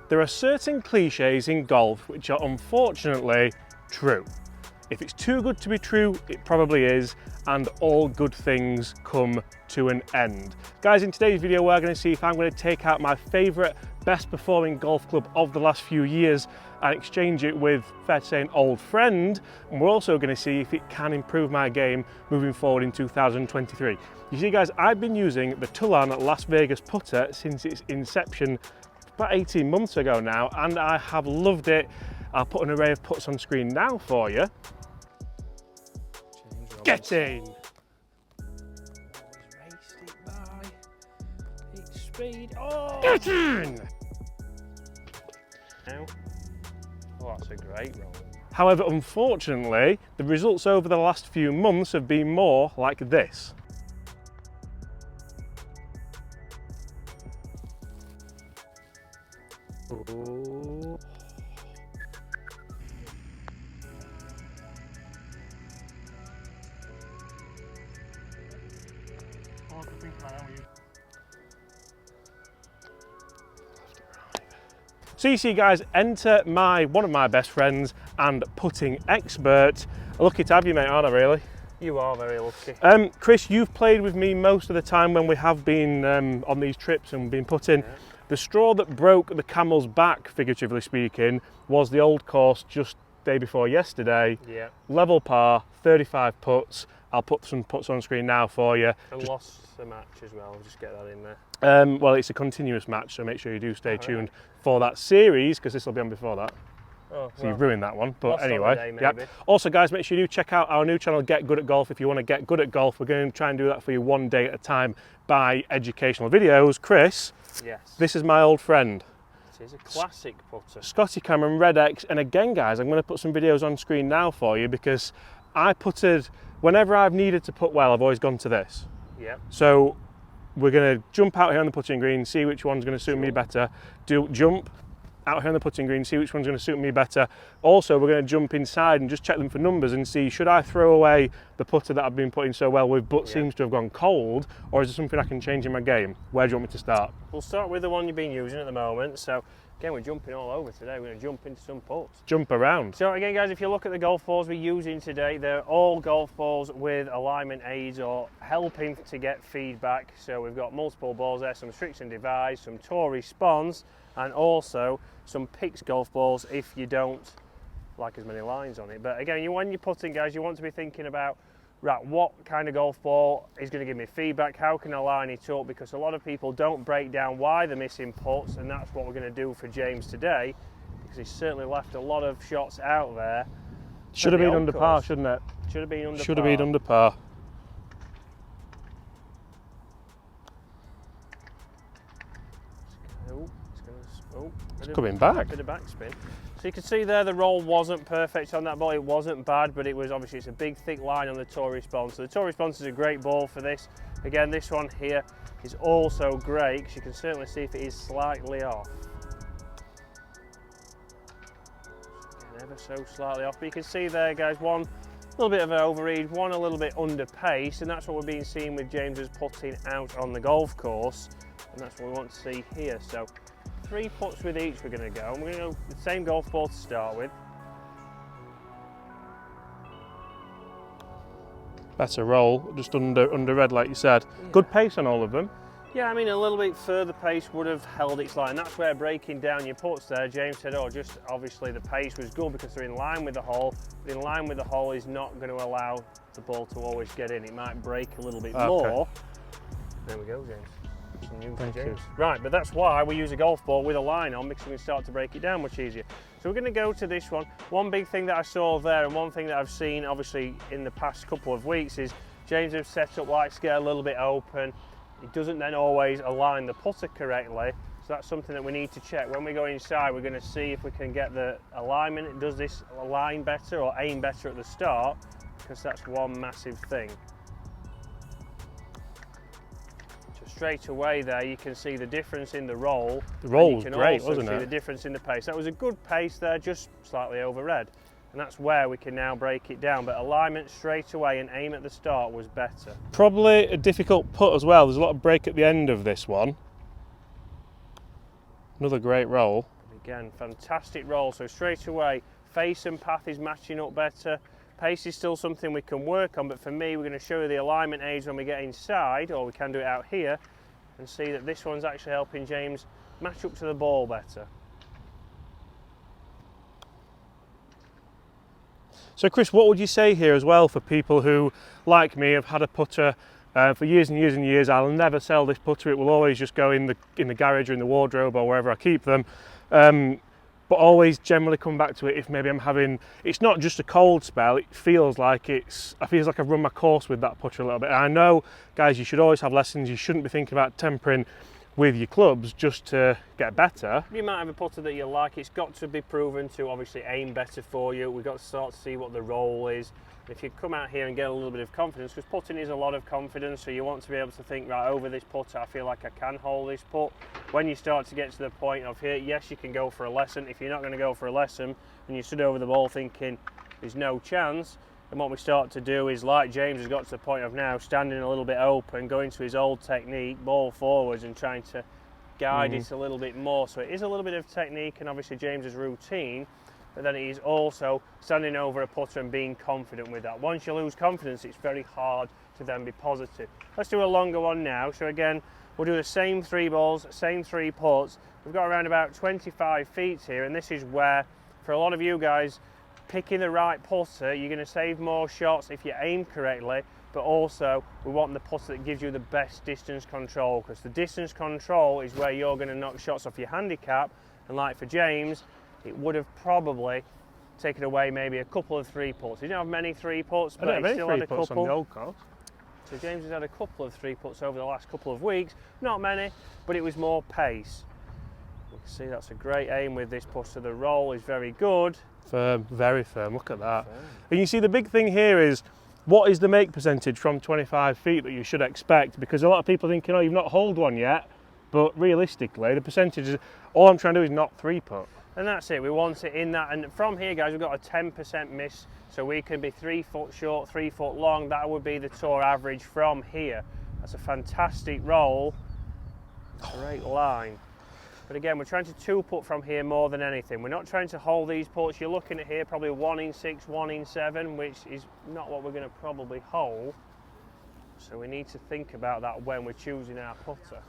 There are certain cliches in golf which are unfortunately true. If it's too good to be true, it probably is, and all good things come to an end. Guys, in today's video, we're going to see if I'm going to take out my favourite, best performing golf club of the last few years and exchange it with, fair to say, an old friend. And we're also going to see if it can improve my game moving forward in 2023. You see, guys, I've been using the Tulan Las Vegas putter since its inception about 18 months ago now, and I have loved it. I'll put an array of putts on screen now for you. Get in! Raced it by its speed. Oh! Get in! Now. Oh, that's a great roll. However, unfortunately, the results over the last few months have been more like this. Ooh. So you see, guys, enter one of my best friends and putting expert. Lucky to have you, mate, aren't I, really? You are very lucky. Chris, you've played with me most of the time when we have been on these trips and been putting. Yeah. The straw that broke the camel's back, figuratively speaking, was the old course just day before yesterday. Yeah. Level par, 35 putts. I'll put some putts on screen now for you. And lost the match as well, I'll just get that in there. Well, it's a continuous match, so make sure you do stay tuned for that series, because this will be on before that. Oh, so you've ruined that one, but anyway. Yeah. Also, guys, make sure you do check out our new channel, Get Good at Golf. If you want to get good at golf, we're going to try and do that for you one day at a time by educational videos. Chris, yes, this is my old friend. It is a classic putter. Scotty Cameron Red X, and again, guys, I'm going to put some videos on screen now for you because I putted, whenever I've needed to put well, I've always gone to this. Yeah. So we're going to jump out here on the putting green, see which one's going to suit me better. Jump out here on the putting green, see which one's going to suit me better. Also, we're going to jump inside and just check them for numbers and see, should I throw away the putter that I've been putting so well with but seems to have gone cold, or is there something I can change in my game? Where do you want me to start? We'll start with the one you've been using at the moment. So again, we're jumping all over today. We're going to jump into some putts. Jump around. So again, guys, if you look at the golf balls we're using today, they're all golf balls with alignment aids or helping to get feedback. So we've got multiple balls there, some Strix and Devise, some Tour Response, and also some Pix golf balls if you don't like as many lines on it. But again, when you're putting, guys, you want to be thinking about, right, what kind of golf ball is going to give me feedback? How can I line it up? Because a lot of people don't break down why they're missing putts, and that's what we're going to do for James today, because he's certainly left a lot of shots out there. Should have been under par, shouldn't it? Should have been under par. Should have been under par. It's coming back. A bit of backspin. So you can see there the roll wasn't perfect on that ball. It wasn't bad, but it was obviously, it's a big thick line on the Tour Response. So the Tour Response is a great ball for this. Again, this one here is also great because you can certainly see if it is slightly off. Ever so slightly off, but you can see there, guys, one a little bit of an overread, one a little bit under pace, and that's what we're being seen with James's putting out on the golf course, and that's what we want to see here. So 3 putts with each we're going to go, and we're going to go with the same golf ball to start with. Better roll, just under red like you said. Yeah. Good pace on all of them. Yeah, I mean, a little bit further pace would have held its line. That's where breaking down your putts there, James said, oh, just obviously the pace was good because they're in line with the hole. But in line with the hole is not going to allow the ball to always get in. It might break a little bit more. There we go, James. Some news from James. Right, but that's why we use a golf ball with a line on, because we can start to break it down much easier. So we're going to go to this one. One big thing that I saw there, and one thing that I've seen obviously in the past couple of weeks, is James has set up likes to get a little bit open. It doesn't then always align the putter correctly, so that's something that we need to check. When we go inside, we're going to see if we can get the alignment. Does this align better or aim better at the start? Because that's one massive thing. So straight away there, you can see the difference in the roll. The roll was great, wasn't it? You can also see the difference in the pace. That was a good pace there, just slightly over red. And that's where we can now break it down, but alignment straight away and aim at the start was better. Probably a difficult putt as well. There's a lot of break at the end of this one. Another great roll. Again, fantastic roll. So straight away, face and path is matching up better. Pace is still something we can work on, but for me, we're going to show you the alignment aids when we get inside, or we can do it out here, and see that this one's actually helping James match up to the ball better. So Chris, what would you say here as well for people who, like me, have had a putter for years and years and years? I'll never sell this putter, it will always just go in the garage or in the wardrobe or wherever I keep them. But always generally come back to it if maybe I'm having, it's not just a cold spell, it feels like I feel like I've run my course with that putter a little bit. And I know, guys, you should always have lessons, you shouldn't be thinking about tempering with your clubs just to get better. You might have a putter that you like, it's got to be proven to obviously aim better for you. We've got to start to see what the roll is. If you come out here and get a little bit of confidence, because putting is a lot of confidence, so you want to be able to think, right, over this putter, I feel like I can hold this putt. When you start to get to the point of here, yes, you can go for a lesson. If you're not going to go for a lesson and you stood over the ball thinking there's no chance, then what we start to do is, like James has got to the point of now, standing a little bit open, going to his old technique, ball forwards and trying to guide it a little bit more. So it is a little bit of technique and obviously James's routine, but then it is also standing over a putter and being confident with that. Once you lose confidence, it's very hard to then be positive. Let's do a longer one now. So again, we'll do the same 3 balls, same 3 putts. We've got around about 25 feet here, and this is where, for a lot of you guys, picking the right putter, you're going to save more shots if you aim correctly, but also we want the putter that gives you the best distance control, because the distance control is where you're going to knock shots off your handicap. And like for James, it would have probably taken away maybe a couple of 3 putts. He didn't have many 3 putts, but he still had a couple. On the old course. So James has had a couple of 3 putts over the last couple of weeks. Not many, but it was more pace. You can see that's a great aim with this putter. The roll is very good. Firm, very firm, look at that. Firm. And you see the big thing here is, what is the make percentage from 25 feet that you should expect? Because a lot of people think, you've not holed one yet, but realistically the percentage is, all I'm trying to do is not 3-putt. And that's it, we want it in that, and from here guys we've got a 10% miss, so we can be 3 foot short, 3 foot long. That would be the tour average from here. That's a fantastic roll, great line. But again, we're trying to 2-putt from here more than anything. We're not trying to hold these putts. You're looking at here probably 1 in 6, 1 in 7, which is not what we're going to probably hold. So we need to think about that when we're choosing our putter.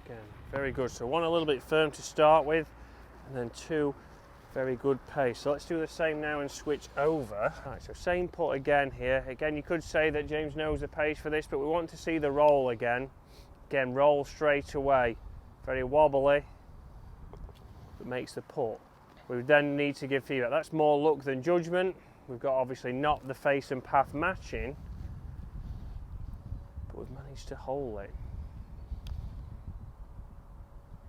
Again, very good. So 1 a little bit firm to start with, and then 2 very good pace. So let's do the same now and switch over. Right, so same putt again here. Again, you could say that James knows the pace for this, but we want to see the roll again. Again, roll straight away. Very wobbly, but makes the putt. We then need to give feedback. That's more luck than judgment. We've got obviously not the face and path matching, but we've managed to hold it.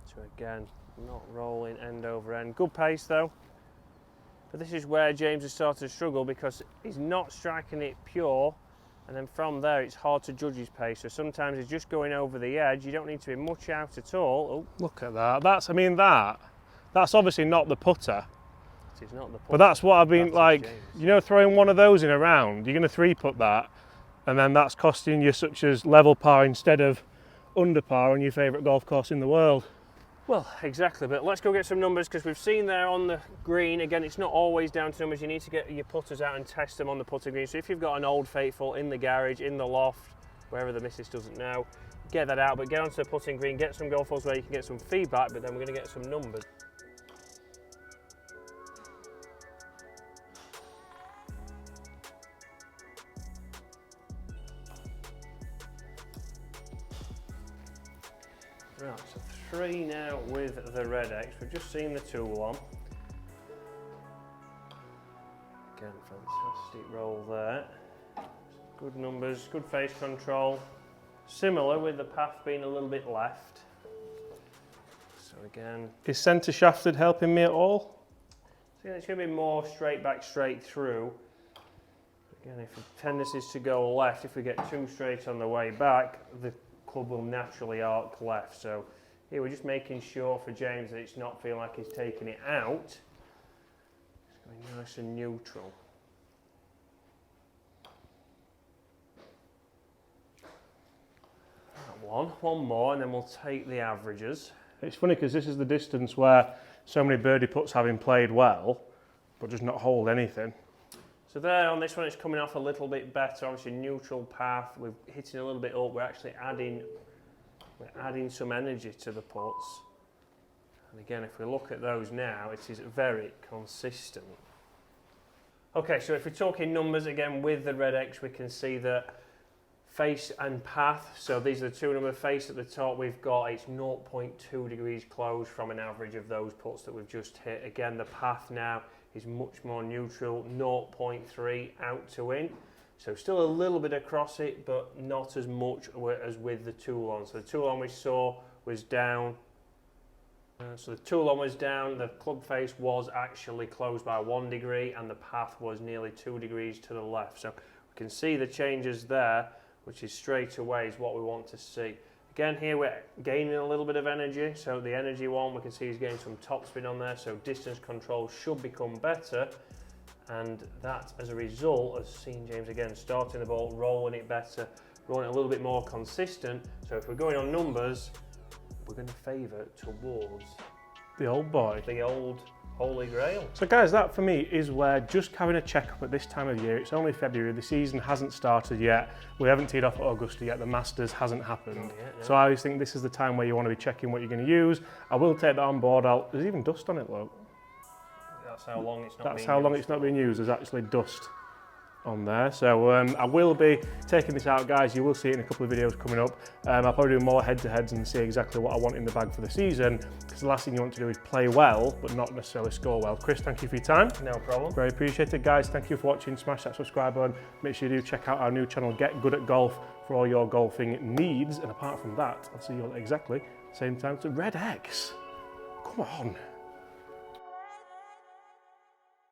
So again, not rolling end over end. Good pace though. But this is where James has started to struggle, because he's not striking it pure, and then from there it's hard to judge his pace. So sometimes he's just going over the edge. You don't need to be much out at all. Oh. Look at that. That's obviously not the putter. It is not the putter. But that's what I've been like, throwing one of those in a round, you're going to 3-putt that, and then that's costing you such as level par instead of under par on your favourite golf course in the world. Well, exactly, but let's go get some numbers, because we've seen there on the green, again, it's not always down to numbers. You need to get your putters out and test them on the putting green. So if you've got an old faithful in the garage, in the loft, wherever the missus doesn't know, get that out, but get onto the putting green, get some golf balls where you can get some feedback, but then we're going to get some numbers. Right, so 3 now with the Red X. We've just seen the tool on. Again, fantastic roll there. Good numbers, good face control. Similar with the path being a little bit left. So again... Is centre shafted helping me at all? So again, it's going to be more straight back, straight through. Again, if the tendency is to go left, if we get too straight on the way back, the club will naturally arc left. So here we're just making sure for James that it's not feeling like he's taking it out. It's going nice and neutral. one more, and then we'll take the averages. It's funny because this is the distance where so many birdie putts having played well, but just not hold anything. So there on this one, it's coming off a little bit better. Obviously neutral path, we're hitting a little bit up. We're actually adding some energy to the putts. And again, if we look at those now, it is very consistent. Okay, so if we're talking numbers again with the Red X, we can see that face and path, so these are the two numbers. Face at the top, we've got it's 0.2 degrees close from an average of those putts that we've just hit. Again, the path now is much more neutral, 0.3 out to in. So still a little bit across it, but not as much as with the tool on. So the tool on we saw was down. So the tool on was down, the club face was actually closed by 1 degree, and the path was nearly 2 degrees to the left. So we can see the changes there, which is straight away is what we want to see. Again, here we're gaining a little bit of energy. So the energy one, we can see is getting some topspin on there. So distance control should become better. And that, as a result, has seen James again starting the ball, rolling it better, rolling it a little bit more consistent. So if we're going on numbers, we're going to favour towards The old boy. the old Holy Grail. So guys, that for me is where just having a check-up at this time of year. It's only February, the season hasn't started yet. We haven't teed off at Augusta yet, the Masters hasn't happened. Not yet, no. So I always think this is the time where you want to be checking what you're going to use. I will take that on board. There's even dust on it, look. That's how long it's not That's being how long used it's not for. being used. There's actually dust on there. So I will be taking this out, guys. You will see it in a couple of videos coming up. I'll probably do more head-to-heads and see exactly what I want in the bag for the season, because the last thing you want to do is play well but not necessarily score well. Chris, thank you for your time. No problem. Very appreciated, guys. Thank you for watching. Smash that subscribe button. Make sure you do check out our new channel, Get Good at Golf, for all your golfing needs. And apart from that, I'll see you all at exactly the same time to Red X. Come on.